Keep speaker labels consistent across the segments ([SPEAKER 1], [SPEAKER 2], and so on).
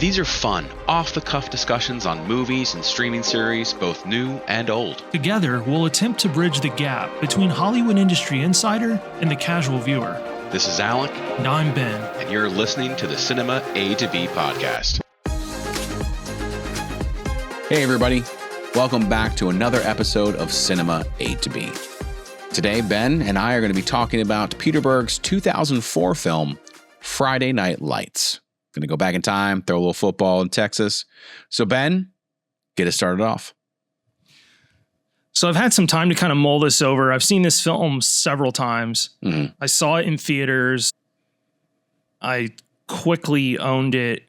[SPEAKER 1] These are fun, off-the-cuff discussions on movies and streaming series, both new and old.
[SPEAKER 2] Together, we'll attempt to bridge the gap between Hollywood industry insider and the casual viewer.
[SPEAKER 1] This is Alec.
[SPEAKER 2] And I'm Ben.
[SPEAKER 1] And you're listening to the Cinema A to B podcast.
[SPEAKER 3] Hey everybody, welcome back to another episode of Cinema A to B. Today, Ben and I are going to be talking about Peter Berg's 2004 film, Friday Night Lights. Going to go back in time, throw a little football in Texas. So Ben, get us started off.
[SPEAKER 2] So I've had some time to kind of mull this over. I've seen this film several times. Mm-hmm. I saw it in theaters. I quickly owned it.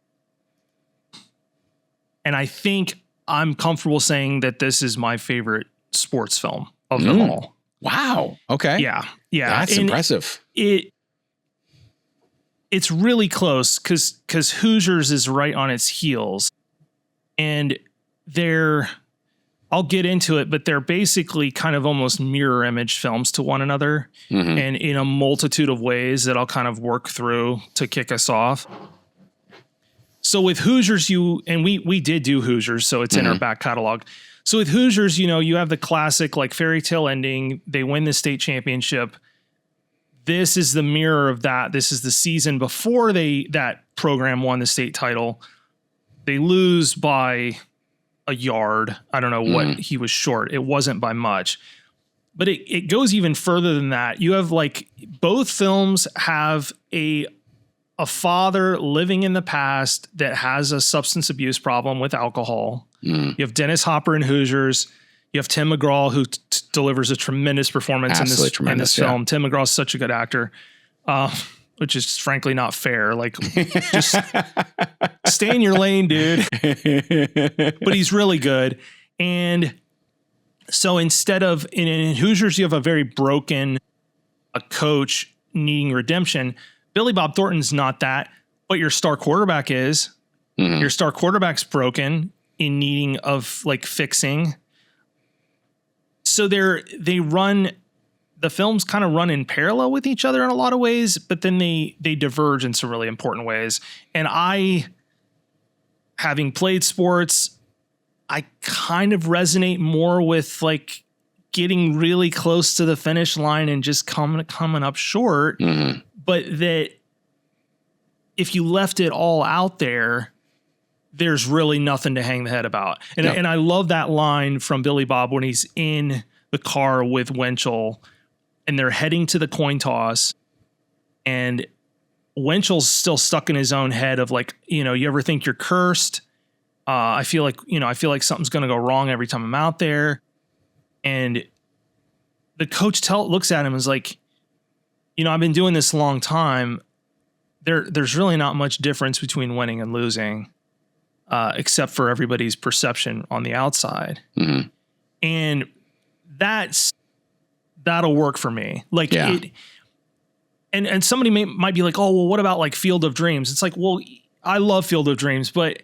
[SPEAKER 2] And I think I'm comfortable saying that this is my favorite sports film of them all.
[SPEAKER 3] Wow. Okay.
[SPEAKER 2] Yeah.
[SPEAKER 3] That's impressive.
[SPEAKER 2] It's really close because Hoosiers is right on its heels. And I'll get into it, but they're basically kind of almost mirror image films to one another. Mm-hmm. And in a multitude of ways that I'll kind of work through to kick us off. So with Hoosiers, we did do Hoosiers, so it's in our back catalog. So with Hoosiers, you have the classic like fairy tale ending. They win the state championship. This is the mirror of that. This is the season before that program won the state title. They lose by a yard. I don't know what he was short. It wasn't by much. But it goes even further than that. You have like both films have a father living in the past that has a substance abuse problem with alcohol. You have Dennis Hopper in Hoosiers. You have Tim McGraw, who delivers a tremendous performance in this film. Tim McGraw is such a good actor, which is frankly not fair. Like, just stay in your lane, dude. But he's really good. And so instead of in Hoosiers, you have a very broken coach needing redemption. Billy Bob Thornton's not that, but your star quarterback is. Mm-hmm. Your star quarterback's broken in needing of like fixing. So the films kind of run in parallel with each other in a lot of ways, but then they diverge in some really important ways. And I, having played sports, I kind of resonate more with like getting really close to the finish line and just coming up short. Mm-hmm. But that if you left it all out there, there's really nothing to hang the head about. And I love that line from Billy Bob when he's in the car with Winchell and they're heading to the coin toss and Winchell's still stuck in his own head of like, you ever think you're cursed? I feel like something's going to go wrong every time I'm out there. And the coach looks at him and is like, I've been doing this a long time. There's really not much difference between winning and losing. Except for everybody's perception on the outside. Mm-hmm. And that'll work for me. Like and somebody might be like, oh, well, what about like Field of Dreams? It's like, well, I love Field of Dreams, but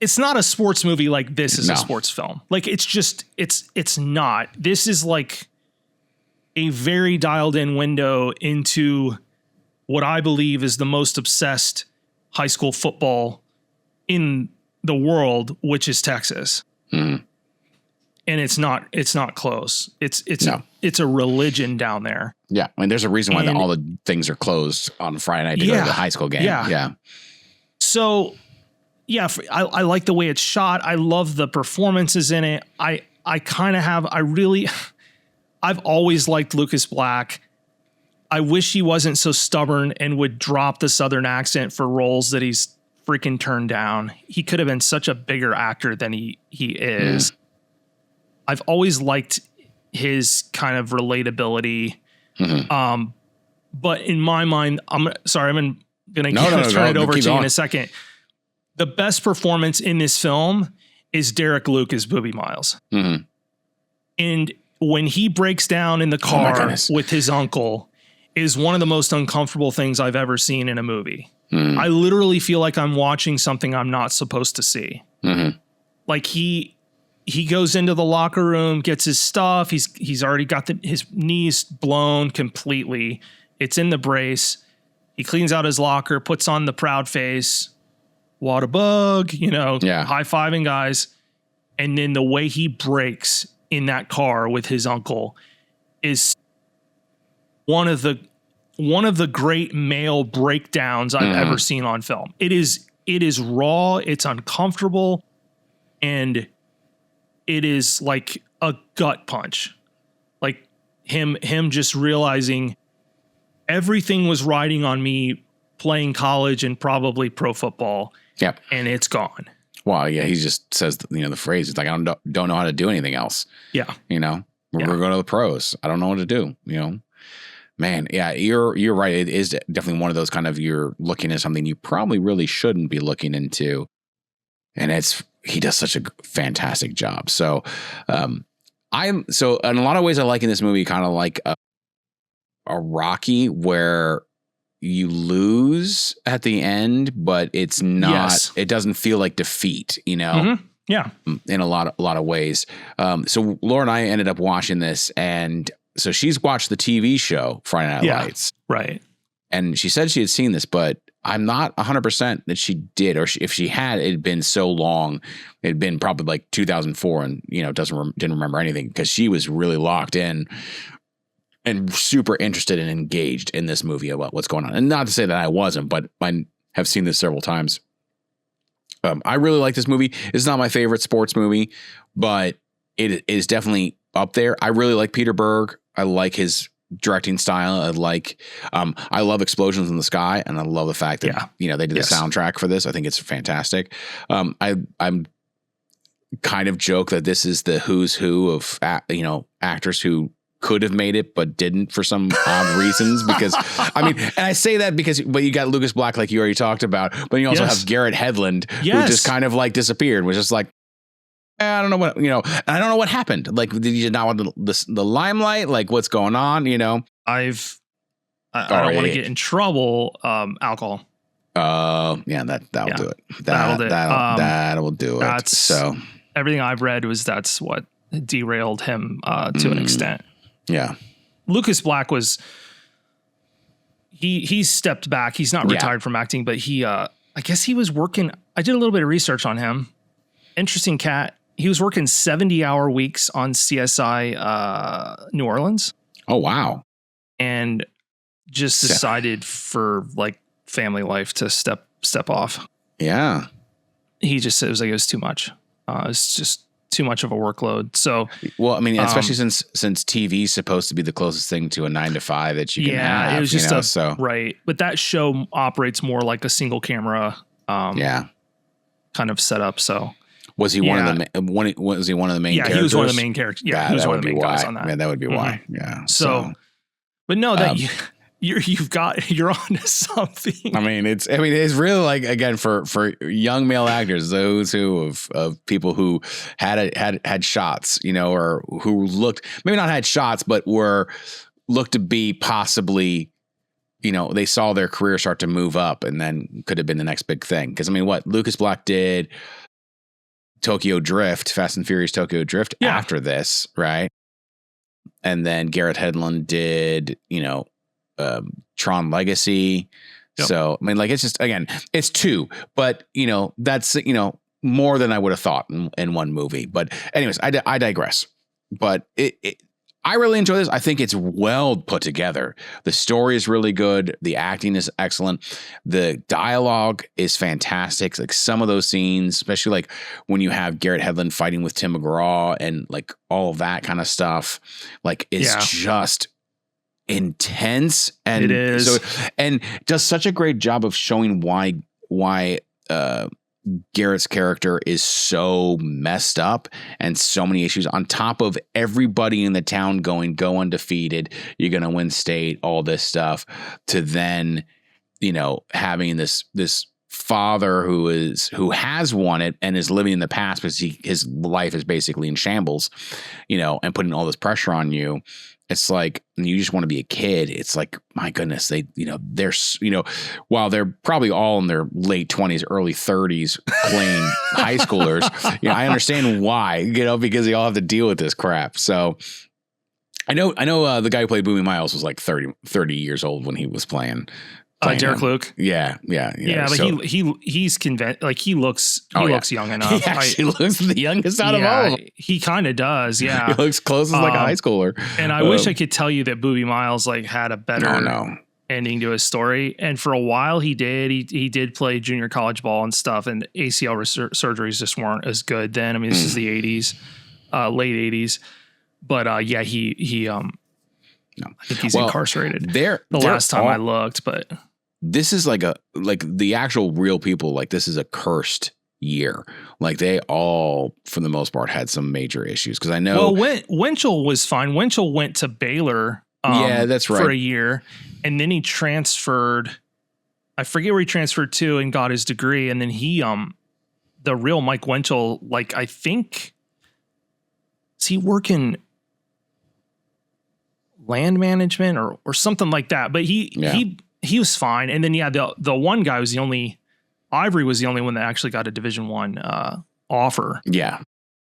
[SPEAKER 2] it's not a sports movie like this is a sports film. Like it's not. This is like a very dialed in window into what I believe is the most obsessed high school football in the world, which is Texas. Mm. And it's not close. It's a religion down there.
[SPEAKER 3] Yeah. I mean, there's a reason why all the things are closed on Friday night to go to the high school game. Yeah. So I like the way it's shot. I love the performances in it. I've always liked Lucas Black. I wish he wasn't so stubborn and would drop the Southern accent for roles that he's freaking turned down. He could have been such a bigger actor than he is. Mm. I've always liked his kind of relatability. Mm-hmm. But in my mind, I'm going to turn it over to you in a second. The best performance in this film is Derek Luke as Booby Miles. Mm-hmm. And when he breaks down in the car with his uncle, is one of the most uncomfortable things I've ever seen in a movie. Mm. I literally feel like I'm watching something I'm not supposed to see. Mm-hmm. Like he goes into the locker room, gets his stuff. He's already got his knees blown completely. It's in the brace.
[SPEAKER 2] He cleans out his locker, puts on the proud face, what a bug, high-fiving guys. And then the way he breaks in that car with his uncle is one of the great male breakdowns I've ever seen on film. It is raw, it's uncomfortable, and it is like a gut punch. Like him just realizing everything was riding on me playing college and probably pro football.
[SPEAKER 4] Yep.
[SPEAKER 2] And it's gone.
[SPEAKER 4] Well, yeah, he just says, the phrase. It's like, I don't know how to do anything else.
[SPEAKER 2] Yeah.
[SPEAKER 4] We're going to go to the pros. I don't know what to do, Man, yeah, you're right. It is definitely one of those kind of, you're looking at something you probably really shouldn't be looking into. And he does such a fantastic job. So, in a lot of ways, I like in this movie kind of like a Rocky where you lose at the end, but it's not, it doesn't feel like defeat,
[SPEAKER 2] Mm-hmm. Yeah.
[SPEAKER 4] In a lot of ways. So Laura and I ended up watching this, and so she's watched the TV show Friday Night Lights.
[SPEAKER 2] Right.
[SPEAKER 4] And she said she had seen this, but I'm not 100% that she did, or if she had, it had been so long. It had been probably like 2004 and, didn't remember anything because she was really locked in and super interested and engaged in this movie about what's going on. And not to say that I wasn't, but I have seen this several times. I really like this movie. It's not my favorite sports movie, but it is definitely up there. I really like Peter Berg. I like his directing style. I love explosions in the sky, and I love the fact that they did the soundtrack for this. I think it's fantastic. I'm kind of joke that this is the who's who of actors who could have made it but didn't for some odd reasons, because and I say that but you got Lucas Black, like you already talked about, but you also have Garrett Hedlund, who just kind of like disappeared, was just like, I don't know what, I don't know what happened. Like, did you not want the limelight? Like, what's going on? I don't
[SPEAKER 2] want to get in trouble. Alcohol.
[SPEAKER 4] Yeah, that'll do it. That'll do it. So
[SPEAKER 2] everything I've read was that's what derailed him to an extent.
[SPEAKER 4] Yeah.
[SPEAKER 2] Lucas Black was, he stepped back. He's not retired from acting, but I guess he was working. I did a little bit of research on him. Interesting cat. He was working 70-hour weeks on CSI New Orleans.
[SPEAKER 4] Oh, wow.
[SPEAKER 2] And just decided for like family life to step off.
[SPEAKER 4] Yeah.
[SPEAKER 2] He just said it was too much. It's just too much of a workload. So,
[SPEAKER 4] well, especially since TV is supposed to be the closest thing to a 9-to-5 that you can have.
[SPEAKER 2] Yeah, it was just right. But that show operates more like a single camera. Kind of setup. So
[SPEAKER 4] was he one of the main characters?
[SPEAKER 2] Yeah, he was one of the main characters. Yeah, he was one of the main guys on that.
[SPEAKER 4] Man, that would be why. Yeah.
[SPEAKER 2] So, but no, that you're on to something.
[SPEAKER 4] It's really like, again, for young male actors, those who of people who had shots, or who looked, maybe not had shots, but were looked to be possibly, they saw their career start to move up and then could have been the next big thing. Because what Lucas Black did, Tokyo Drift, Fast and Furious Tokyo Drift after this, right? And then Garrett Hedlund did, Tron Legacy. Yep. So, it's just, again, it's two, but that's, more than I would have thought in one movie. But anyways, I digress, but I really enjoy this. I think it's well put together. The story is really good. The acting is excellent. The dialogue is fantastic. Like some of those scenes, especially like when you have Garrett Hedlund fighting with Tim McGraw and like all of that kind of stuff, like it's just intense. And
[SPEAKER 2] it is.
[SPEAKER 4] And does such a great job of showing why Garrett's character is so messed up and so many issues, on top of everybody in the town going, go undefeated, you're going to win state, all this stuff, to then, having this father who has won it and is living in the past because his life is basically in shambles, and putting all this pressure on you. It's like, you just want to be a kid. It's like, my goodness, they're, while they're probably all in their late 20s, early 30s playing high schoolers, I understand why, because they all have to deal with this crap. So I know the guy who played Boomie Miles was like 30 years old when he was playing
[SPEAKER 2] Derek
[SPEAKER 4] him.
[SPEAKER 2] Luke.
[SPEAKER 4] Yeah.
[SPEAKER 2] Yeah, but
[SPEAKER 4] So,
[SPEAKER 2] he's convinced. Like he looks young enough.
[SPEAKER 4] he actually looks the youngest out of all of them.
[SPEAKER 2] He kind of does. Yeah,
[SPEAKER 4] He looks close as like a high schooler.
[SPEAKER 2] And I wish I could tell you that Booby Miles like had a better ending to his story. And for a while he did. He did play junior college ball and stuff. And ACL surgeries just weren't as good then. I mean, this is the '80s, late '80s. But he I think he's incarcerated. Last time I looked, but
[SPEAKER 4] this is like the actual real people. Like this is a cursed year. Like they all, for the most part, had some major issues. Because I know.
[SPEAKER 2] Well, Winchell was fine. Winchell went to Baylor.
[SPEAKER 4] That's right.
[SPEAKER 2] For a year, and then he transferred. I forget where he transferred to and got his degree, and then he the real Mike Winchell. Like I think, is he working land management or something like that? But he was fine. And then the one guy was Ivory was the only one that actually got a Division I offer.
[SPEAKER 4] Yeah.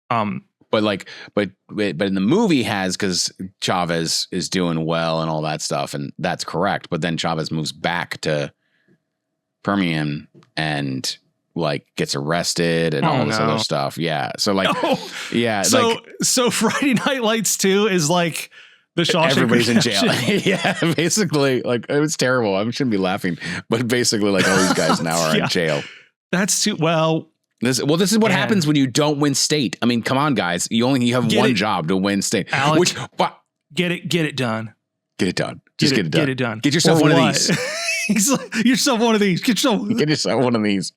[SPEAKER 4] But in the movie because Chavez is doing well and all that stuff, and that's correct. But then Chavez moves back to Permian and like gets arrested and all this other stuff. Yeah. So So
[SPEAKER 2] Friday Night Lights 2 is like the Shawshank
[SPEAKER 4] everybody's in jail.
[SPEAKER 2] Redemption.
[SPEAKER 4] Yeah, basically, like it was terrible. I shouldn't be laughing, but basically, like all these guys now are in jail.
[SPEAKER 2] That's too well.
[SPEAKER 4] This is what happens when you don't win state. I mean, come on, guys. You have one job to win state.
[SPEAKER 2] Alex, get it done.
[SPEAKER 4] Get it done. Just get it done.
[SPEAKER 2] Get it done.
[SPEAKER 4] Get yourself one of these.
[SPEAKER 2] He's like, yourself one of these. Get
[SPEAKER 4] yourself one of these.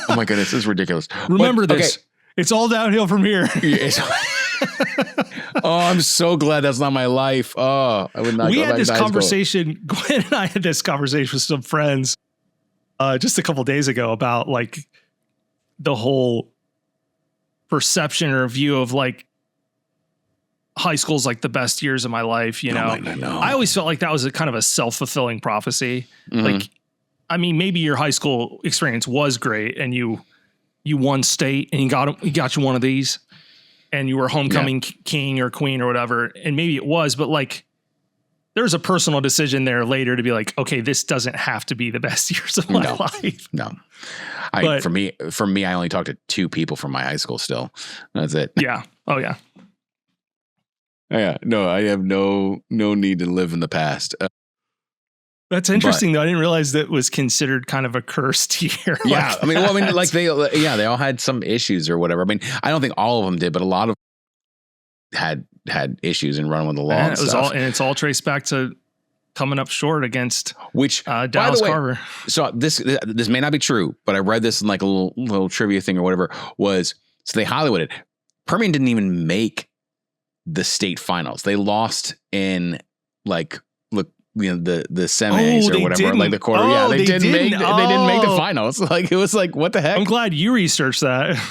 [SPEAKER 4] Oh my goodness, this is ridiculous.
[SPEAKER 2] Remember this. Okay. It's all downhill from here.
[SPEAKER 4] Oh, I'm so glad that's not my life. Oh, I would not.
[SPEAKER 2] We had this conversation. Gwen and I had this conversation with some friends just a couple days ago about like the whole perception or view of like high school's like the best years of my life. You know, I always felt like that was a kind of a self-fulfilling prophecy. Mm-hmm. Like, I mean, maybe your high school experience was great and you won state and you got you one of these and you were homecoming king or queen or whatever. And maybe it was, but like there's a personal decision there later to be like, okay, this doesn't have to be the best years of my life.
[SPEAKER 4] No. For me, I only talked to 2 people from my high school still. That's it.
[SPEAKER 2] Yeah. Oh yeah.
[SPEAKER 4] Yeah. No, I have no need to live in the past.
[SPEAKER 2] That's interesting though. I didn't realize that was considered kind of a cursed year.
[SPEAKER 4] Yeah. Like they all had some issues or whatever. I mean, I don't think all of them did, but a lot of had issues and run with the law. And
[SPEAKER 2] it's all traced back to coming up short against
[SPEAKER 4] by
[SPEAKER 2] Dallas
[SPEAKER 4] the way,
[SPEAKER 2] Carver.
[SPEAKER 4] So this may not be true, but I read this in like a little trivia thing or whatever. So they Hollywooded. Permian didn't even make the state finals. They lost in like the semis or whatever, like the quarter. They didn't make the finals. Like it was like, what the heck?
[SPEAKER 2] I'm glad you researched that.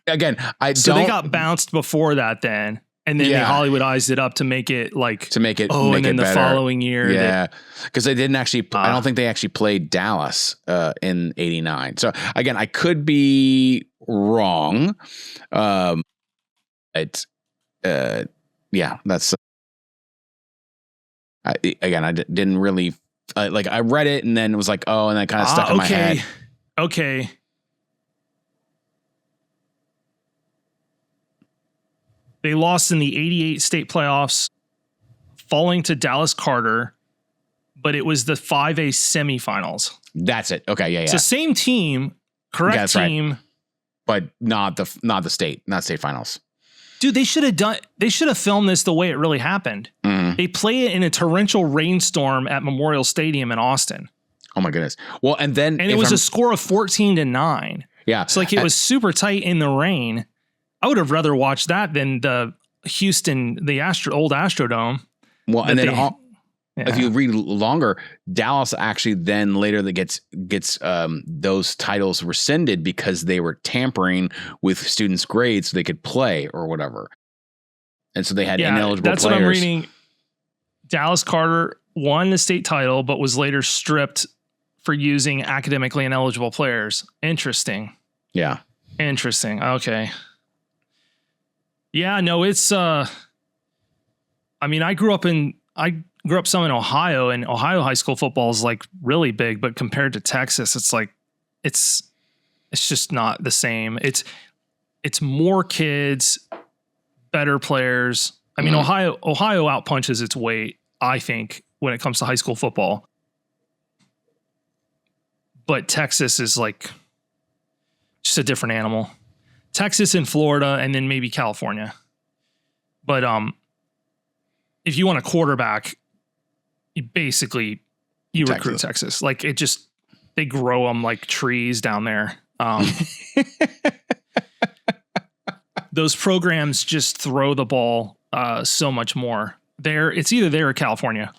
[SPEAKER 4] Again,
[SPEAKER 2] they got bounced before that then. And then they Hollywoodized it up to make it like
[SPEAKER 4] and then
[SPEAKER 2] the
[SPEAKER 4] better.
[SPEAKER 2] Following year.
[SPEAKER 4] Because they didn't actually I don't think they actually played Dallas in '89. So again, I could be wrong. That's I didn't really I read it and then it was like, oh, and that kind of stuck in my head.
[SPEAKER 2] Okay. They lost in the 88 state playoffs, falling to Dallas Carter, but it was the 5A semifinals.
[SPEAKER 4] That's it. Okay, yeah.
[SPEAKER 2] It's the same team, correct team.
[SPEAKER 4] Right. But not the state finals.
[SPEAKER 2] Dude, they should have filmed this the way it really happened. Mm-hmm. They play it in a torrential rainstorm at Memorial Stadium in Austin.
[SPEAKER 4] Oh my goodness. Well, and
[SPEAKER 2] it was a score of 14-9.
[SPEAKER 4] Yeah.
[SPEAKER 2] So like it was super tight in the rain. I would have rather watched that than the Houston, the old Astrodome.
[SPEAKER 4] Well, and then if you read longer, Dallas actually then later that gets those titles rescinded because they were tampering with students' grades so they could play or whatever. And so they had ineligible players.
[SPEAKER 2] That's what I'm reading. Dallas Carter won the state title, but was later stripped for using academically ineligible players. Interesting.
[SPEAKER 4] Yeah.
[SPEAKER 2] Interesting. Okay. Yeah, no, it's I grew up in
[SPEAKER 3] grew up some in Ohio, and Ohio high school football is like really big, but compared to Texas, it's like, it's just not the same. It's more kids, better players. I mean, Ohio outpunches its weight, I think, when it comes to high school football. But Texas is like just a different animal. Texas and Florida, and then maybe California. But if you want a quarterback, you recruit Texas. Like they grow them like trees down there. Those programs just throw the ball so much more. It's either there or California.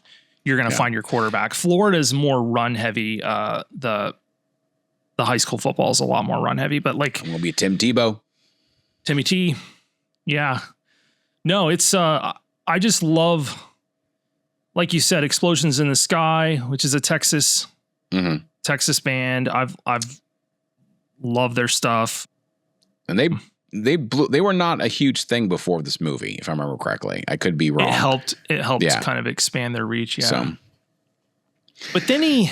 [SPEAKER 3] You're going to find your quarterback. Florida is more run heavy. The high school football is a lot more run heavy, but like,
[SPEAKER 4] I'm gonna be Timmy T.
[SPEAKER 3] Yeah, no, it's I just love, like you said, Explosions in the Sky, which is a Texas band. I've loved their stuff,
[SPEAKER 4] and they were not a huge thing before this movie, if I remember correctly. I could be wrong.
[SPEAKER 3] It helped kind of expand their reach. Yeah.
[SPEAKER 4] So.
[SPEAKER 3] But then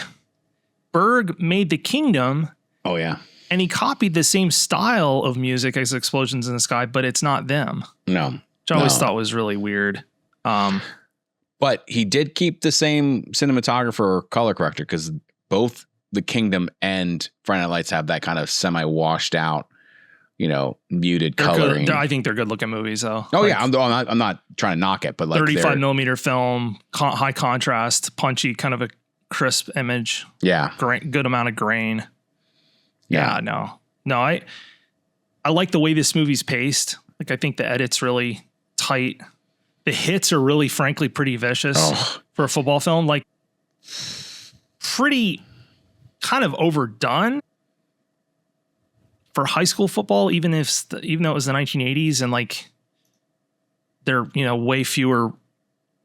[SPEAKER 3] Berg made The Kingdom.
[SPEAKER 4] Oh yeah.
[SPEAKER 3] And he copied the same style of music as Explosions in the Sky, but it's not them.
[SPEAKER 4] No.
[SPEAKER 3] Which I always thought was really weird.
[SPEAKER 4] But he did keep the same cinematographer or color corrector, because both The Kingdom and Friday Night Lights have that kind of semi-washed out, muted coloring.
[SPEAKER 3] I think they're good looking movies though.
[SPEAKER 4] Oh yeah, I'm not trying to knock it, but like
[SPEAKER 3] 35 millimeter film, high contrast, punchy, kind of a crisp image.
[SPEAKER 4] Yeah,
[SPEAKER 3] good amount of grain. Yeah, no, I like the way this movie's paced. Like, I think the edit's really tight. The hits are really, frankly, pretty vicious for a football film. Like, pretty kind of overdone for high school football, even though it was the 1980s, and like there way fewer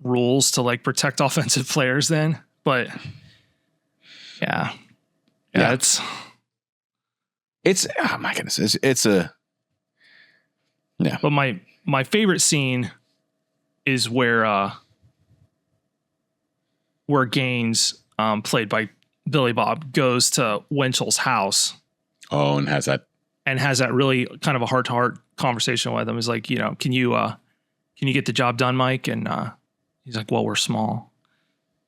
[SPEAKER 3] rules to like protect offensive players then. But yeah,
[SPEAKER 4] it's oh my goodness, it's a yeah.
[SPEAKER 3] But my favorite scene is where Gaines, played by Billy Bob, goes to Winchell's house.
[SPEAKER 4] Oh, and has that really kind of a heart-to-heart conversation with him. He's like, can you get the job done, Mike? And he's like, well, we're small.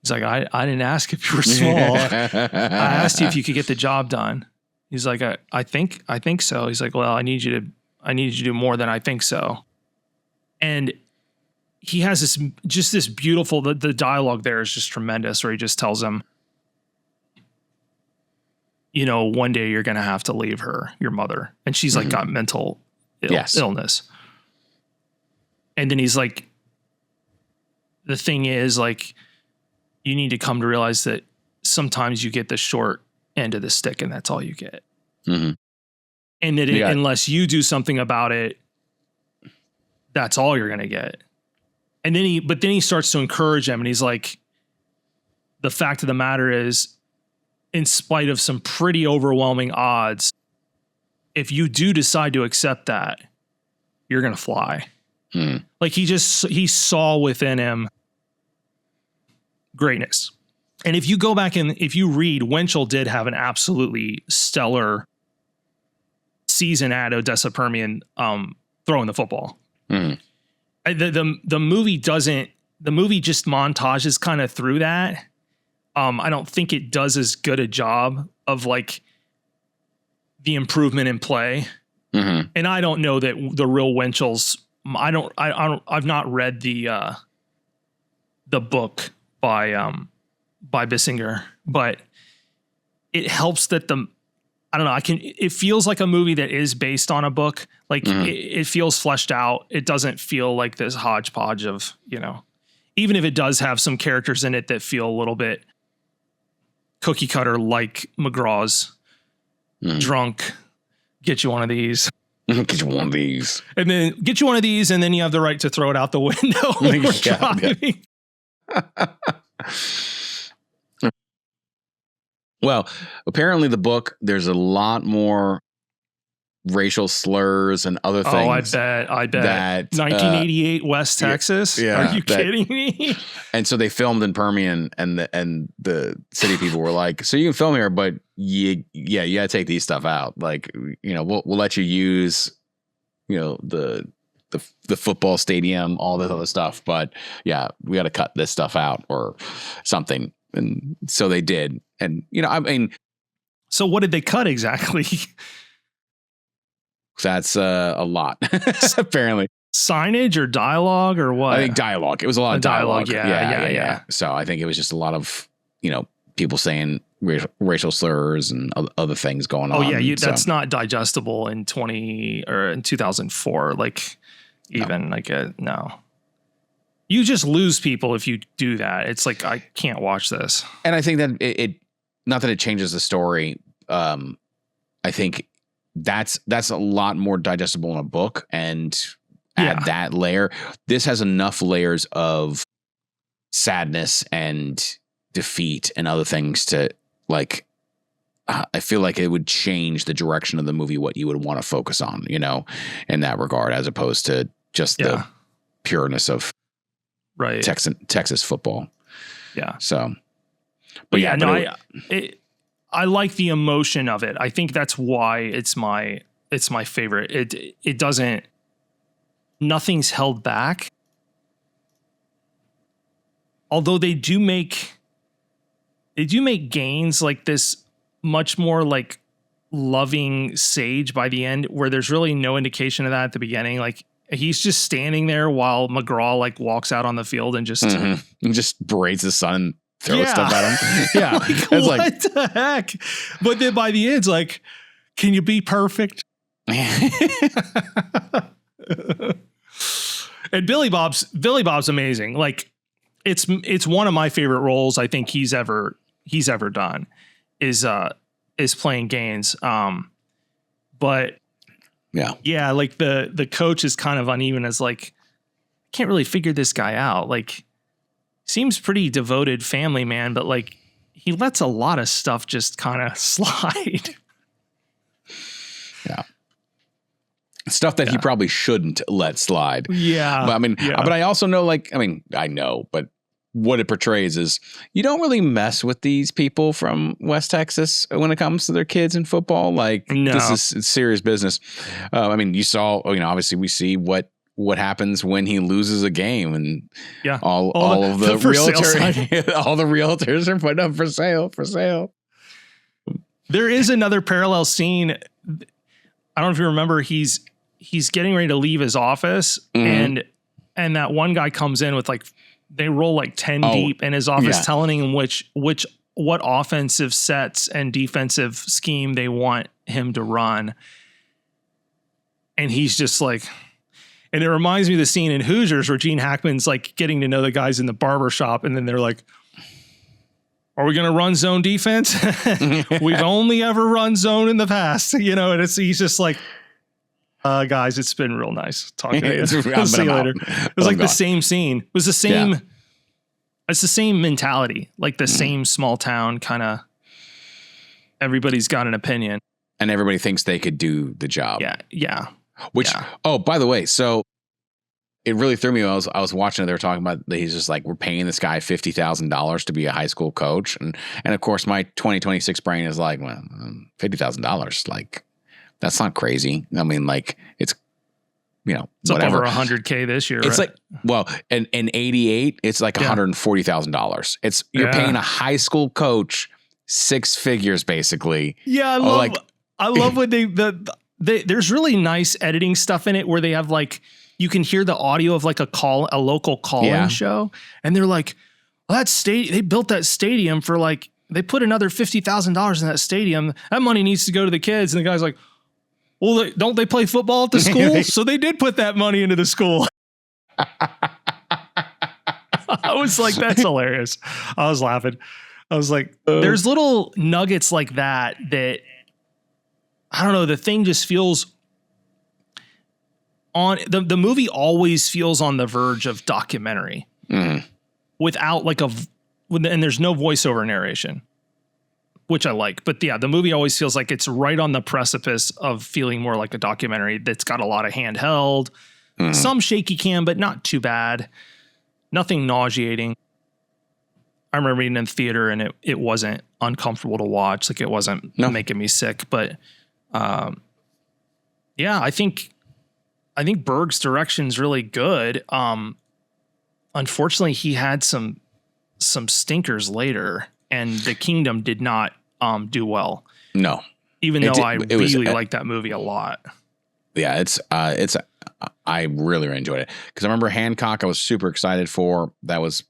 [SPEAKER 4] He's like, I didn't ask if you were small. I asked you if you could get the job done. He's like, I think so. He's like, well, I need you to do more than I think so. And he has this beautiful, the dialogue there is just tremendous, where he just tells him, one day you're going to have to leave your mother. And she's like got mental illness. And then he's like, the thing is, like, you need to come to realize that sometimes you get the short end of the stick, and that's all you get. Mm-hmm.
[SPEAKER 3] And that unless you do something about it, that's all you're going to get. And then he starts to encourage him, and he's like, the fact of the matter is, in spite of some pretty overwhelming odds, if you do decide to accept that, you're going to fly. Like, he saw within him greatness. And if you go back and if you read, Winchell did have an absolutely stellar season at Odessa Permian, throwing the football. The movie just montages kind of through that. I don't think it does as good a job of like the improvement in play. And I don't know that the real Winchell's, I've not read the book by Bissinger, but it helps that it feels like a movie that is based on a book. Like it feels fleshed out. It doesn't feel like this hodgepodge of, even if it does have some characters in it that feel a little bit cookie cutter, like McGraw's drunk, get you one of these.
[SPEAKER 4] Get you one of these.
[SPEAKER 3] And then get you one of these, and then you have the right to throw it out the window when we're driving.
[SPEAKER 4] Well, apparently the book, there's a lot more racial slurs and other things.
[SPEAKER 2] I bet.
[SPEAKER 4] That
[SPEAKER 2] 1988 West Texas.
[SPEAKER 4] Yeah,
[SPEAKER 2] Are you kidding me?
[SPEAKER 4] And so they filmed in Permian, and the city people were like, "So you can film here, but you gotta take these stuff out. Like, we'll let you use, the football stadium, all this other stuff, but yeah, we got to cut this stuff out or something." And so they did. And
[SPEAKER 2] so what did they cut exactly?
[SPEAKER 4] That's a lot, apparently.
[SPEAKER 2] Signage or dialogue or what?
[SPEAKER 4] I think dialogue. It was a lot of dialogue.
[SPEAKER 2] Yeah.
[SPEAKER 4] So I think it was just a lot of, people saying racial slurs and other things going on.
[SPEAKER 2] Oh yeah, that's not digestible in 2004. Like even no. You just lose people if you do that. It's like, I can't watch this.
[SPEAKER 4] And I think that it not that it changes the story. I think that's a lot more digestible in a book, and add that layer. This has enough layers of sadness and defeat and other things to I feel like it would change the direction of the movie, what you would want to focus on, in that regard, as opposed to just the pureness of Texas football. Yeah. So, but
[SPEAKER 2] I like the emotion of it. I think that's why it's my favorite. It doesn't, nothing's held back. Although they do make Gaines like this much more like loving sage by the end, where there's really no indication of that at the beginning. Like, he's just standing there while McGraw like walks out on the field and just
[SPEAKER 4] and just berates his son and throws stuff at him. Yeah.
[SPEAKER 2] What the heck? But then by the end, it's like, can you be perfect? And Billy Bob's amazing. Like, it's one of my favorite roles I think he's ever done is playing Gaines. But yeah, like the coach is kind of uneven as like, can't really figure this guy out. Like, seems pretty devoted family man, but like he lets a lot of stuff just kind of slide.
[SPEAKER 4] Yeah. Stuff that he probably shouldn't let slide.
[SPEAKER 2] Yeah.
[SPEAKER 4] But but I also know, I know, but what it portrays is you don't really mess with these people from West Texas when it comes to their kids in football. Like, this is serious business. You saw, obviously we see what happens when he loses a game, and all of the realtors, all the realtors are putting up for sale.
[SPEAKER 2] There is another parallel scene. I don't know if you remember, he's getting ready to leave his office, and that one guy comes in with they roll 10 deep in his office, telling him what offensive sets and defensive scheme they want him to run. And he's just like, and it reminds me of the scene in Hoosiers where Gene Hackman's getting to know the guys in the barber shop. And then they're like, are we going to run zone defense? We've only ever run zone in the past, and he's just like, guys, it's been real nice talking to you. See you later. It was the same scene. It was the same. Yeah. It's the same mentality, the same small town kind of. Everybody's got an opinion,
[SPEAKER 4] and everybody thinks they could do the job.
[SPEAKER 2] Yeah.
[SPEAKER 4] Oh, by the way, so it really threw me. I was watching it. They were talking about that he's just we're paying this guy $50,000 to be a high school coach, and of course my 2026 brain is like, well, $50,000, that's not crazy. It's,
[SPEAKER 2] it's
[SPEAKER 4] whatever.
[SPEAKER 2] Up over $100K this year.
[SPEAKER 4] It's
[SPEAKER 2] right?
[SPEAKER 4] in 88, it's $140,000. It's, you're paying a high school coach six figures basically.
[SPEAKER 2] Yeah. I love when there's really nice editing stuff in it where they have you can hear the audio of a local call-in show. And they're like, well, they built that stadium for they put another $50,000 in that stadium. That money needs to go to the kids. And the guy's like, well, don't they play football at the school? So they did put that money into the school. I was like, that's hilarious. I was laughing. I was like, there's little nuggets like that I don't know. The thing just feels on the movie always feels on the verge of documentary without and there's no voiceover narration. which I like. But yeah, the movie always feels like it's right on the precipice of feeling more like a documentary that's got a lot of handheld, some shaky cam, but not too bad. Nothing nauseating. I remember being in theater and it wasn't uncomfortable to watch. Like it wasn't making me sick, but yeah, I think Berg's direction's really good. Unfortunately, he had some stinkers later, and The Kingdom did not do well.
[SPEAKER 4] No,
[SPEAKER 2] even though I really like that movie a lot.
[SPEAKER 4] Yeah, I really enjoyed it because I remember Hancock. I was super excited for that was,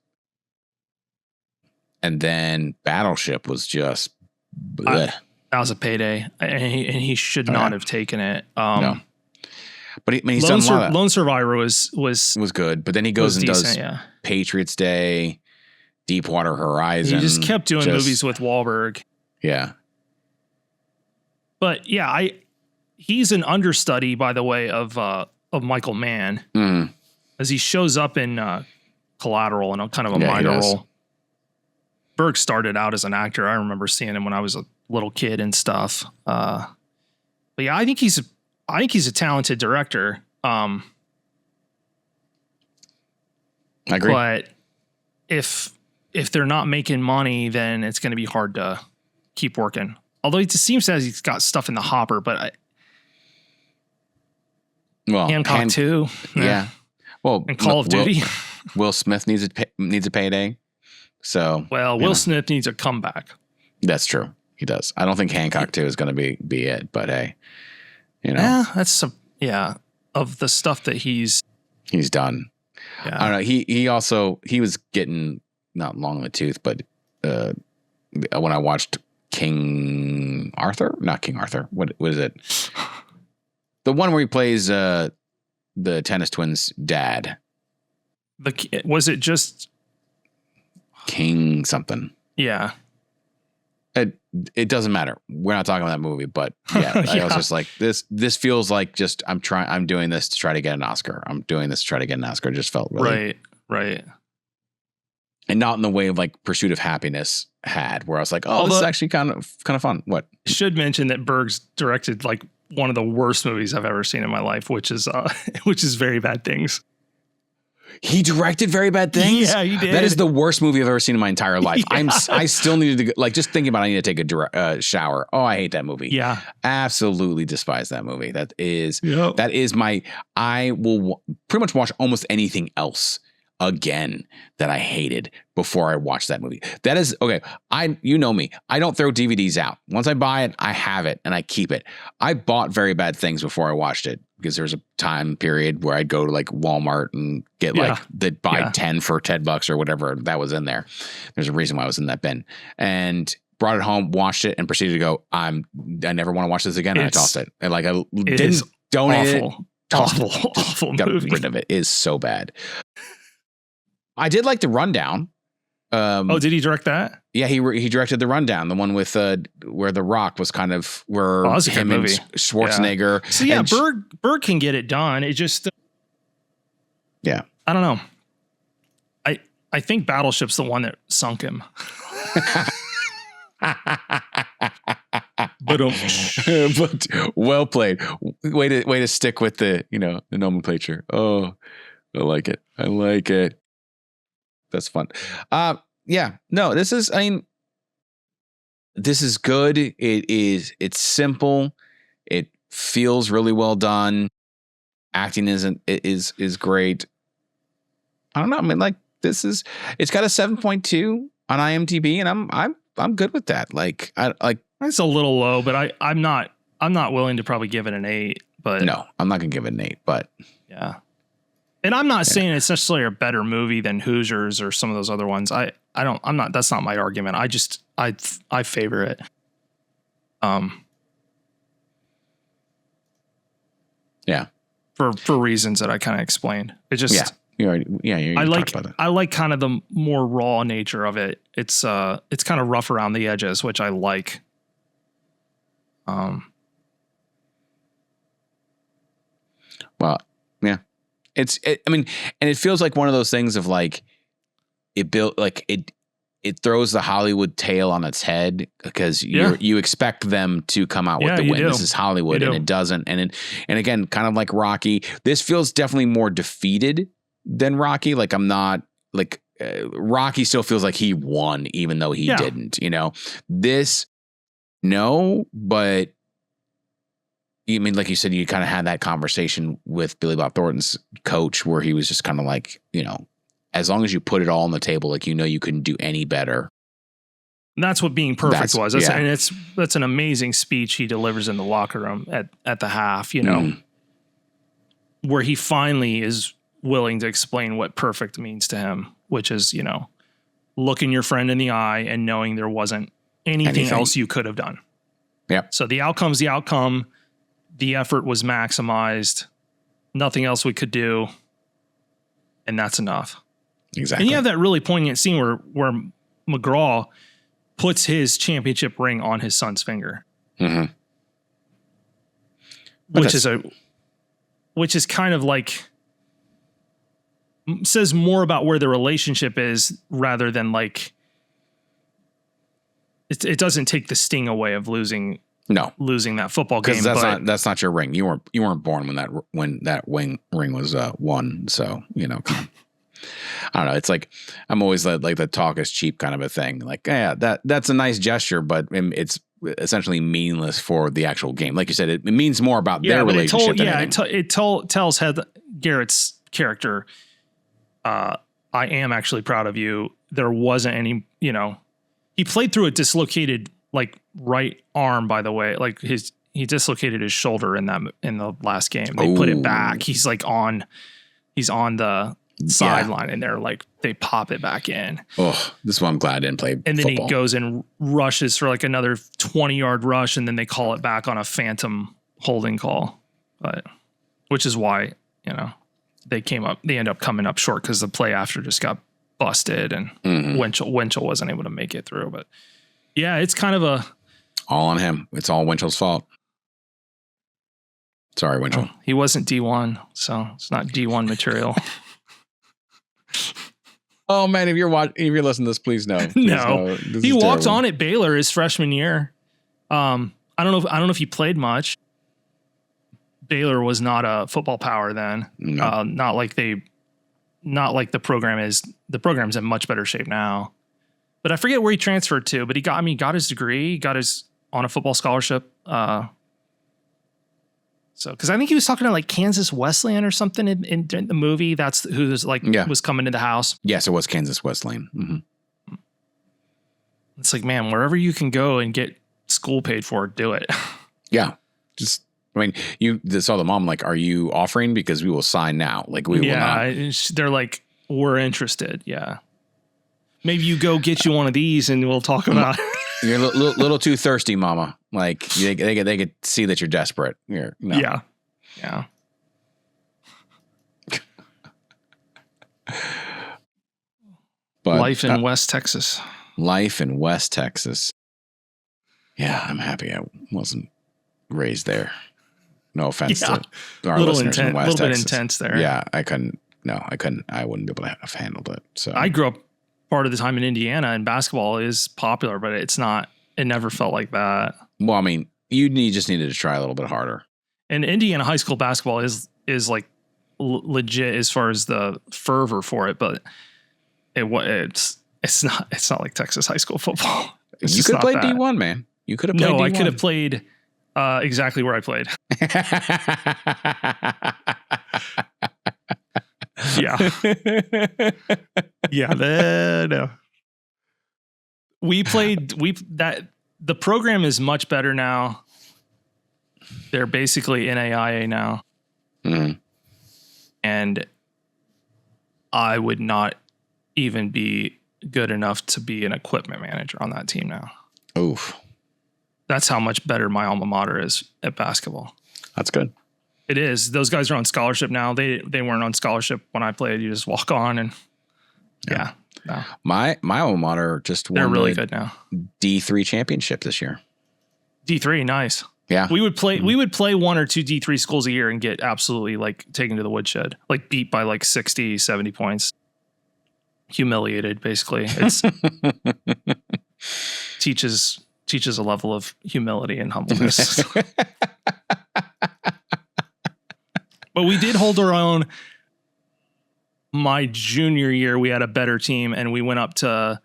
[SPEAKER 4] and then Battleship was just.
[SPEAKER 2] That was a payday, and he should not have taken it.
[SPEAKER 4] No. But he's done a lot of
[SPEAKER 2] Lone Survivor was
[SPEAKER 4] good, but then he goes and
[SPEAKER 2] decent,
[SPEAKER 4] does Patriots Day, Deepwater Horizon.
[SPEAKER 2] He just kept doing movies with Wahlberg.
[SPEAKER 4] Yeah.
[SPEAKER 2] But yeah, he's an understudy, by the way, of Michael Mann, as he shows up in Collateral in a kind of a minor role. Berg started out as an actor. I remember seeing him when I was a little kid and stuff. But yeah, I think he's a talented director.
[SPEAKER 4] I agree.
[SPEAKER 2] But if they're not making money, then it's going to be hard to keep working. Although it seems as he's got stuff in the hopper, but Hancock too.
[SPEAKER 4] Yeah. Well,
[SPEAKER 2] and Call of Duty.
[SPEAKER 4] Will Smith needs a payday. So
[SPEAKER 2] Will Smith needs a comeback.
[SPEAKER 4] That's true. He does. I don't think Hancock 2 is going to be it, but hey,
[SPEAKER 2] that's of the stuff that he's
[SPEAKER 4] done.
[SPEAKER 2] Yeah.
[SPEAKER 4] I don't know. He was getting not long in the tooth, but when I watched not King Arthur. What is it? The one where he plays the tennis twins' dad.
[SPEAKER 2] Was it just
[SPEAKER 4] King something?
[SPEAKER 2] Yeah.
[SPEAKER 4] It doesn't matter. We're not talking about that movie, but yeah, I was just like this feels like just I'm doing this to try to get an Oscar. I'm doing this to try to get an Oscar. It just felt really
[SPEAKER 2] right.
[SPEAKER 4] And not in the way of like Pursuit of Happiness had, where I was like, this is actually kind of fun. What?
[SPEAKER 2] Should mention that Berg's directed like one of the worst movies I've ever seen in my life, which is Very Bad Things.
[SPEAKER 4] He directed Very Bad Things?
[SPEAKER 2] Yeah, he did.
[SPEAKER 4] That is the worst movie I've ever seen in my entire life. Yeah. I still needed to just thinking about it, I need to take a shower. Oh, I hate that movie.
[SPEAKER 2] Yeah.
[SPEAKER 4] Absolutely despise that movie. I will pretty much watch almost anything else again that I hated before I watched that movie. That is okay. You know me. I don't throw DVDs out. Once I buy it, I have it and I keep it. I bought Very Bad Things before I watched it because there was a time period where I'd go to like Walmart and get buy 10 for $10 or whatever that was in there. There's a reason why I was in that bin, and brought it home, watched it, and proceeded to go, I never want to watch this again. And I tossed it. And like I didn't donate it.
[SPEAKER 2] Awful
[SPEAKER 4] got
[SPEAKER 2] movie.
[SPEAKER 4] rid of it. It is so bad. I did like The Rundown.
[SPEAKER 2] Did he direct that?
[SPEAKER 4] Yeah, he directed The Rundown, the one with where The Rock was kind of where him and Schwarzenegger.
[SPEAKER 2] Yeah. So yeah, Berg can get it done. It just I don't know. I think Battleship's the one that sunk him.
[SPEAKER 4] But well played. Way to stick with the nomenclature. Oh, I like it. That's fun. This is good. It's simple. It feels really well done. Acting is great. I don't know. I mean, like it's got a 7.2 on IMDb, and I'm good with that. Like
[SPEAKER 2] it's a little low, but I'm not willing to probably give it an 8, but
[SPEAKER 4] no, I'm not gonna give it an 8, but
[SPEAKER 2] yeah. And I'm not saying it's necessarily a better movie than Hoosiers or some of those other ones. That's not my argument. I favor it.
[SPEAKER 4] Yeah.
[SPEAKER 2] For reasons that I kind of explained. It just I like kind of the more raw nature of it. It's kind of rough around the edges, which I like.
[SPEAKER 4] Well, yeah. And it feels like one of those things of like it it throws the Hollywood tale on its head because you expect them to come out with the win. This is Hollywood, and it doesn't. And again, kind of like Rocky, this feels definitely more defeated than Rocky. Like I'm not like Rocky still feels like he won, even though he didn't. You know, this but. I mean, like you said, you kind of had that conversation with Billy Bob Thornton's coach where he was just kind of like, you know, as long as you put it all on the table, like, you know, you couldn't do any better.
[SPEAKER 2] And that's what being perfect was. And that's an amazing speech he delivers in the locker room at the half, you know, where he finally is willing to explain what perfect means to him, which is, you know, looking your friend in the eye and knowing there wasn't anything else you could have done.
[SPEAKER 4] Yep.
[SPEAKER 2] So the outcome's the outcome. The effort was maximized. Nothing else we could do. And that's enough.
[SPEAKER 4] Exactly.
[SPEAKER 2] And you have that really poignant scene where McGraw puts his championship ring on his son's finger. Mm-hmm. Which is kind of like says more about where the relationship is rather than like it doesn't take the sting away of losing that football game.
[SPEAKER 4] That's not your ring. You weren't born when that ring was won. So, you know, I don't know. It's like, I'm always like the talk is cheap kind of a thing. Like, yeah, that's a nice gesture, but it's essentially meaningless for the actual game. Like you said, it means more about their relationship.
[SPEAKER 2] It tells Garrett's character, I am actually proud of you. There wasn't any, you know, he played through a dislocated like right arm, by the way, like he dislocated his shoulder in the last game. They put it back. He's on the sideline and they pop it back in.
[SPEAKER 4] Oh, this is why I'm glad I didn't play
[SPEAKER 2] And then
[SPEAKER 4] football.
[SPEAKER 2] He goes and rushes for like another 20-yard rush. And then they call it back on a phantom holding call, which is why, you know, they end up coming up short because the play after just got busted and Winchell wasn't able to make it through. But yeah, it's kind of
[SPEAKER 4] all on him. It's all Winchell's fault. Sorry, Winchell.
[SPEAKER 2] He wasn't D1, so it's not D1 material.
[SPEAKER 4] Oh man, if you're listening to this, please know.
[SPEAKER 2] No, he walked on at Baylor his freshman year. I don't know if he played much. Baylor was not a football power then. No. Not like the program is. The program's in much better shape now. But I forget where he transferred to, but he got his degree, on a football scholarship. So, because I think he was talking to like Kansas Wesleyan or something in the movie. That's who was coming to the house.
[SPEAKER 4] Yes, it was Kansas Wesleyan. Mm-hmm.
[SPEAKER 2] It's like, man, wherever you can go and get school paid for, do it.
[SPEAKER 4] Yeah, you saw the mom like, are you offering? Because we will sign now. Like we will not.
[SPEAKER 2] They're like, we're interested. Yeah. Maybe you go get you one of these and we'll talk about it.
[SPEAKER 4] You're a little too thirsty, mama. Like they could see that you're desperate. No.
[SPEAKER 2] Yeah.
[SPEAKER 4] But
[SPEAKER 2] life in West Texas.
[SPEAKER 4] Yeah, I'm happy I wasn't raised there. No offense to our listeners in West Texas.
[SPEAKER 2] A little bit intense there.
[SPEAKER 4] Yeah, I couldn't. I wouldn't be able to have handled it. So
[SPEAKER 2] I grew up part of the time in Indiana, and basketball is popular, but it never felt like that.
[SPEAKER 4] Well, I mean, you just needed to try a little bit harder.
[SPEAKER 2] And Indiana high school basketball is like legit as far as the fervor for it, but it's not like Texas high school football.
[SPEAKER 4] You could have played D1, man. You could have played D1.
[SPEAKER 2] No, I could have played exactly where I played. Yeah. No. The program is much better now. They're basically NAIA now. Mm-hmm. And I would not even be good enough to be an equipment manager on that team now.
[SPEAKER 4] Oof.
[SPEAKER 2] That's how much better my alma mater is at basketball.
[SPEAKER 4] That's good.
[SPEAKER 2] It is. Those guys are on scholarship now. They weren't on scholarship when I played. You just walk on and no.
[SPEAKER 4] My alma mater just won.
[SPEAKER 2] They're really good now.
[SPEAKER 4] D3 championship this year.
[SPEAKER 2] D3, nice.
[SPEAKER 4] Yeah.
[SPEAKER 2] We would play one or two D3 schools a year and get absolutely like taken to the woodshed, like beat by like 60, 70 points. humiliated. Basically, it's teaches a level of humility and humbleness. But we did hold our own. My junior year, we had a better team, and we went up to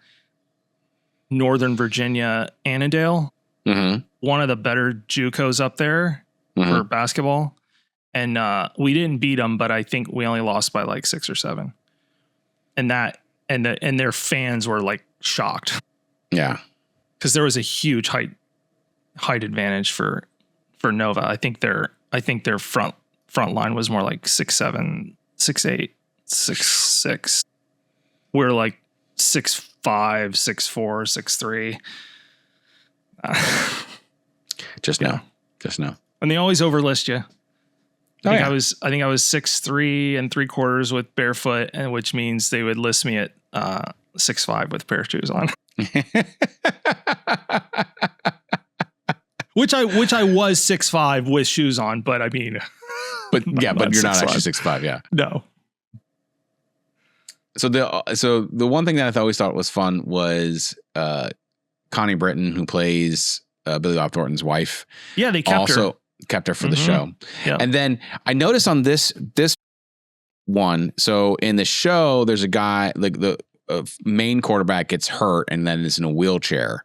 [SPEAKER 2] Northern Virginia, Annandale, one of the better JUCOs up there for basketball. And we didn't beat them, but I think we only lost by like 6 or 7. And their fans were like shocked.
[SPEAKER 4] Yeah,
[SPEAKER 2] because there was a huge height advantage for Nova. I think their front line was more like 6'7", 6'8", 6'6". We're like 6'5", 6'4", 6'3".
[SPEAKER 4] Just know.
[SPEAKER 2] And they always overlist you. I think I was 6'3" and 3/4 with barefoot, and which means they would list me at 6'5" with a pair of shoes on. which I was 6'5" with shoes on, but I mean,
[SPEAKER 4] but you're not
[SPEAKER 2] 6'5".
[SPEAKER 4] actually 6'5". Yeah,
[SPEAKER 2] no.
[SPEAKER 4] So the one thing that I always thought was fun was Connie Britton, who plays Billy Bob Thornton's wife.
[SPEAKER 2] Yeah, they kept her
[SPEAKER 4] for the show.
[SPEAKER 2] Yeah.
[SPEAKER 4] And then I noticed on this one, so in the show, there's a guy, like the main quarterback gets hurt and then is in a wheelchair.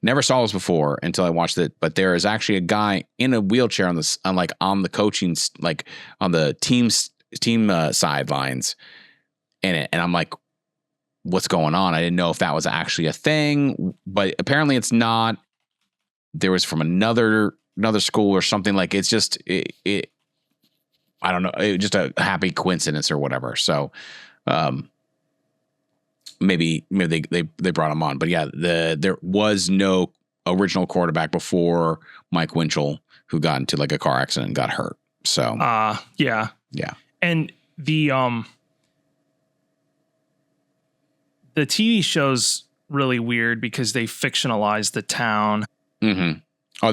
[SPEAKER 4] Never saw this before until I watched it, but there is actually a guy in a wheelchair on the coaching, like on the team sidelines in it. And I'm like, what's going on? I didn't know if that was actually a thing, but apparently it's not. There was from another school or something. Like, it's just it I don't know, it just a happy coincidence or whatever. So maybe they brought him on. But yeah, there was no original quarterback before Mike Winchell, who got into like a car accident and got hurt. So
[SPEAKER 2] yeah. And the TV show's really weird because they fictionalize the town.
[SPEAKER 4] Mm-hmm. Oh,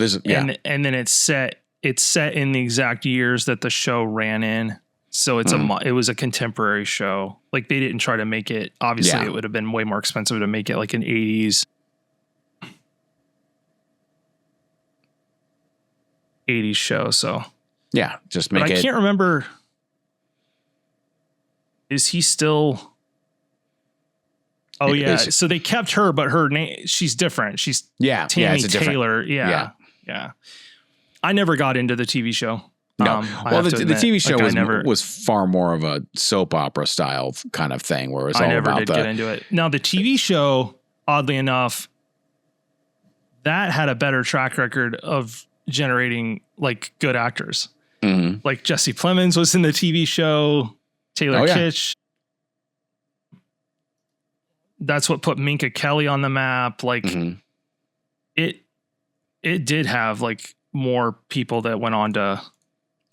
[SPEAKER 2] and then it's set in the exact years that the show ran in. So it was a contemporary show. Like, they didn't try to make it. Obviously, it would have been way more expensive to make it like an 80s show. So
[SPEAKER 4] yeah, just make it.
[SPEAKER 2] I can't remember. Is he still? Oh yeah. So they kept her, but her name, she's different. She's Tammy Taylor. Yeah. I never got into the TV show.
[SPEAKER 4] No. Well, the TV show was far more of a soap opera style kind of thing, where it was all about
[SPEAKER 2] get into it. Now, the TV show, oddly enough, that had a better track record of generating like good actors.
[SPEAKER 4] Mm-hmm.
[SPEAKER 2] Like Jesse Plemons was in the TV show. Taylor Kitsch. That's what put Minka Kelly on the map. Like, it did have like more people that went on to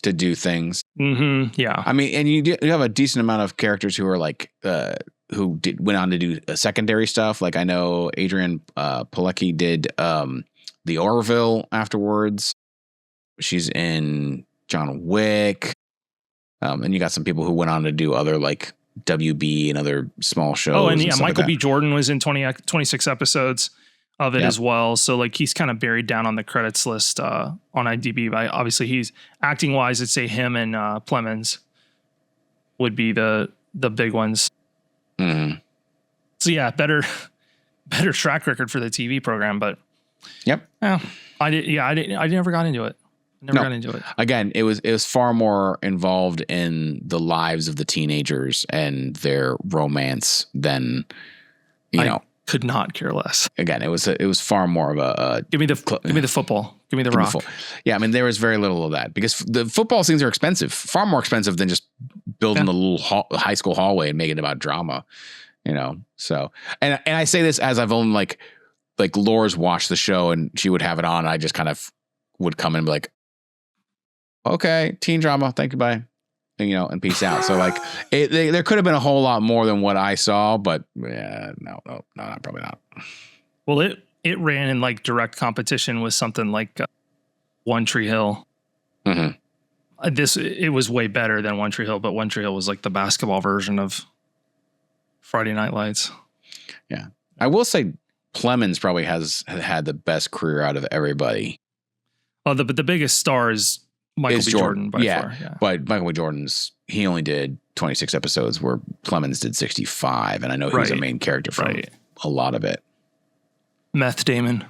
[SPEAKER 4] do things.
[SPEAKER 2] Mm-hmm. Yeah.
[SPEAKER 4] I mean, and you have a decent amount of characters who are like, went on to do secondary stuff. Like, I know Adrian Pilecki did the Orville afterwards. She's in John Wick. And you got some people who went on to do other like WB and other small shows.
[SPEAKER 2] Oh, and yeah, Michael B. Jordan was in 26 episodes of it as well. So like, he's kind of buried down on the credits list on IMDb. But obviously, he's acting wise, I'd say him and Plemons would be the big ones.
[SPEAKER 4] Mm-hmm.
[SPEAKER 2] So yeah, better track record for the TV program. But I never got into it. Got into it.
[SPEAKER 4] Again, it was far more involved in the lives of the teenagers and their romance than I
[SPEAKER 2] could not care less.
[SPEAKER 4] Again, it was far more of a
[SPEAKER 2] give me the football, give me the rock.
[SPEAKER 4] Yeah, I mean, there was very little of that because the football scenes are expensive, far more expensive than just building the little high school hallway and making it about drama. So and I say this as I've only like Laura's watched the show and she would have it on. And I just kind of would come in and be like, okay, teen drama, thank you, bye, and peace out. So like, there could have been a whole lot more than what I saw, but no, probably not.
[SPEAKER 2] Well, it ran in like direct competition with something like One Tree Hill.
[SPEAKER 4] Mm-hmm.
[SPEAKER 2] It was way better than One Tree Hill, but One Tree Hill was like the basketball version of Friday Night Lights.
[SPEAKER 4] Yeah. I will say Plemons probably has had the best career out of everybody.
[SPEAKER 2] Oh, but the biggest star is Michael B. Jordan by far. Yeah.
[SPEAKER 4] But Michael B. Jordan's, he only did 26 episodes where Plemons did 65. And I know he was a main character for a lot of it.
[SPEAKER 2] Meth Damon.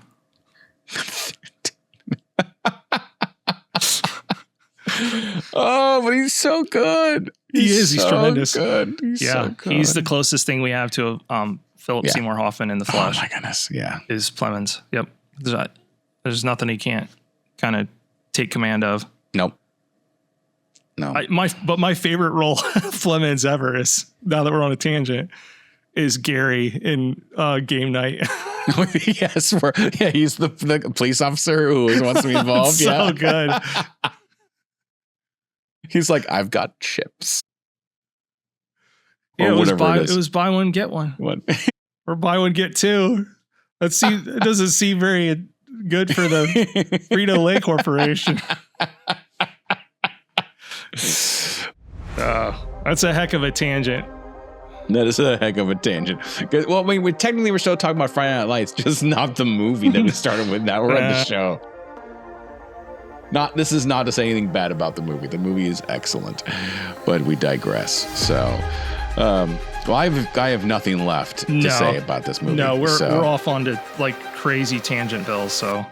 [SPEAKER 4] Oh, but he's so good.
[SPEAKER 2] He's tremendous.
[SPEAKER 4] Good. He's so good.
[SPEAKER 2] He's the closest thing we have to Philip Seymour Hoffman in The Flash.
[SPEAKER 4] Oh my goodness, yeah.
[SPEAKER 2] Is Plemons. Yep. There's nothing he can't kind of take command of.
[SPEAKER 4] Nope. No.
[SPEAKER 2] But my favorite role of Plemons ever is, now that we're on a tangent, is Gary in Game Night.
[SPEAKER 4] Yes, he's the police officer who always wants to be involved.
[SPEAKER 2] So good.
[SPEAKER 4] He's like, I've got chips.
[SPEAKER 2] Or yeah, it was buy one, get one.
[SPEAKER 4] What?
[SPEAKER 2] Or buy one, get two. It doesn't seem very good for the Frito-Lay Corporation. That's a heck of a tangent.
[SPEAKER 4] That is a heck of a tangent. Well, I mean, we're still talking about Friday Night Lights, just not the movie that we started with. Now we're at the show. This is not to say anything bad about the movie. The movie is excellent, but we digress. So, well, I have nothing left to say about this movie.
[SPEAKER 2] No, we're off onto like crazy tangent bills. So